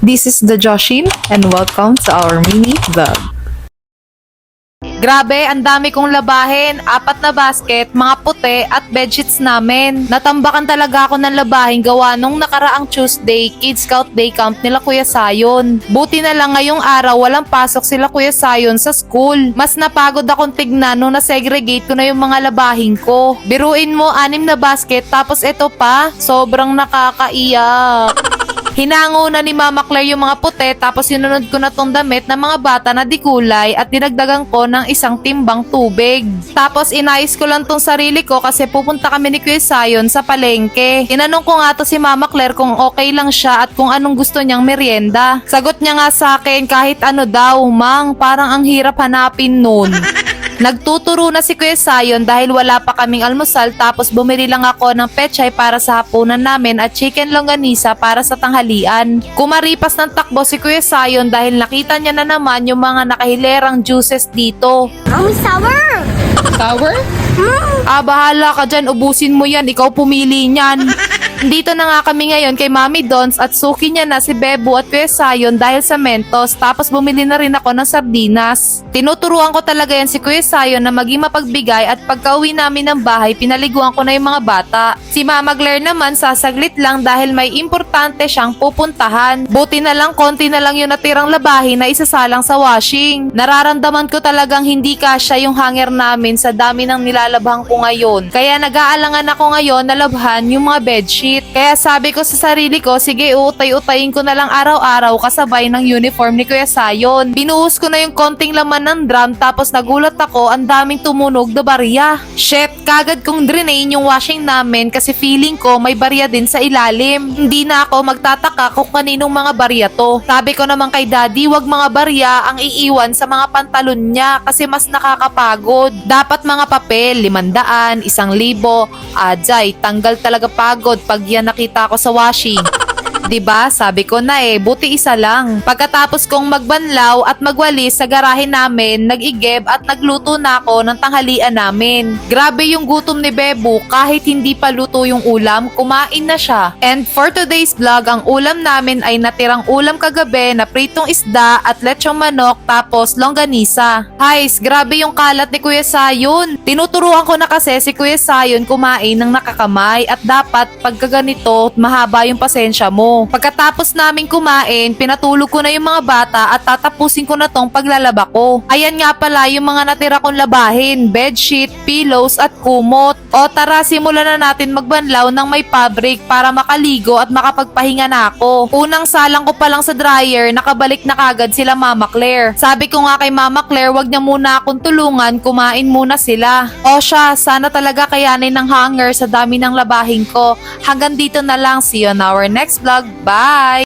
This is the Joshin and welcome to our mini vlog. Grabe, ang dami kong labahin. 4 na basket, mga puti at bedsheets namin. Natambakan talaga ako ng labahin gawa nung nakaraang Tuesday, Kids Scout Day Camp nila Kuya Sayon. Buti na lang ngayong araw walang pasok sila Kuya Sayon sa school. Mas napagod akong tignan nung nasegregate ko na yung mga labahin ko. Biruin mo, 6 na basket tapos ito pa, sobrang nakakaiyak. Hinango na ni Mama Claire yung mga puti tapos sinunod ko na tong damit ng mga bata na di kulay at dinagdagan ko ng isang timbang tubig. Tapos inayos ko lang tong sarili ko kasi pupunta kami ni Kuya Sayon sa palengke. Tinanong ko nga to si Mama Claire kung okay lang siya at kung anong gusto niyang merienda. Sagot niya nga sa akin kahit ano daw, Mang, parang ang hirap hanapin nun. Nagtuturo na si Kuya Sayon dahil wala pa kaming almusal tapos bumili lang ako ng pechay para sa hapunan namin at chicken longganisa para sa tanghalian. Kumaripas ng takbo si Kuya Sayon dahil nakita niya na naman yung mga nakahilerang juices dito. Sour! Sour? Bahala ka dyan, ubusin mo yan, ikaw pumili niyan. Dito na nga kami ngayon kay Mami Dons at suki niya na si Bebo at Kuya Sayon dahil sa Mentos tapos bumili na rin ako ng sardinas. Tinuturuan ko talaga yan si Kuya Sayon na maging mapagbigay at pagka-uwi namin ng bahay pinaliguan ko na yung mga bata. Si Mama Claire naman sasaglit lang dahil may importante siyang pupuntahan. Buti na lang konti na lang yung natirang labahin na isasalang sa washing. Nararamdaman ko talagang hindi kasya yung hanger namin sa dami ng nilalabhan ko ngayon. Kaya nag-aalangan ako ngayon na labhan yung mga bedsheet. Kaya sabi ko sa sarili ko, sige utay-utayin ko na lang araw-araw kasabay ng uniform ni Kuya Sayon. Binuhos ko na yung konting laman ng drum tapos nagulat ako ang daming tumunog na barya. Shit, kagad kong drainain yung washing namin kasi feeling ko may barya din sa ilalim. Hindi na ako magtataka kung kaninong mga barya to. Sabi ko naman kay Daddy, wag mga barya ang iiwan sa mga pantalon niya kasi mas nakakapagod. Dapat mga papel, 500, 1,000. Ajay, tanggal talaga pagod pag yan nakita ko sa washing. 'Di ba? Sabi ko na buti isa lang. Pagkatapos kong magbanlaw at magwalis sa garahe namin, nag-igib at nagluto na ako ng tanghalian namin. Grabe yung gutom ni Bebo, kahit hindi pa luto yung ulam, kumain na siya. And for today's vlog, ang ulam namin ay natirang ulam kagabi na pritong isda at lechong manok tapos longganisa. Guys, grabe yung kalat ni Kuya Sayon. Tinuturuan ko na kasi si Kuya Sayon kumain ng nakakamay at dapat pagkaganito mahaba yung pasensya mo. Pagkatapos namin kumain, pinatulog ko na yung mga bata at tatapusin ko na tong paglalaba ko. Ayan nga pala yung mga natira kong labahin, bedsheet, pillows at kumot. O tara, simulan na natin magbanlaw ng may fabric para makaligo at makapagpahinga na ako. Unang salang ko pa lang sa dryer, nakabalik na kagad sila Mama Claire. Sabi ko nga kay Mama Claire, wag niya muna akong tulungan, kumain muna sila. O siya, sana talaga kayanin ng hanger sa dami ng labahin ko. Hanggang dito na lang, see you on our next vlog. Bye!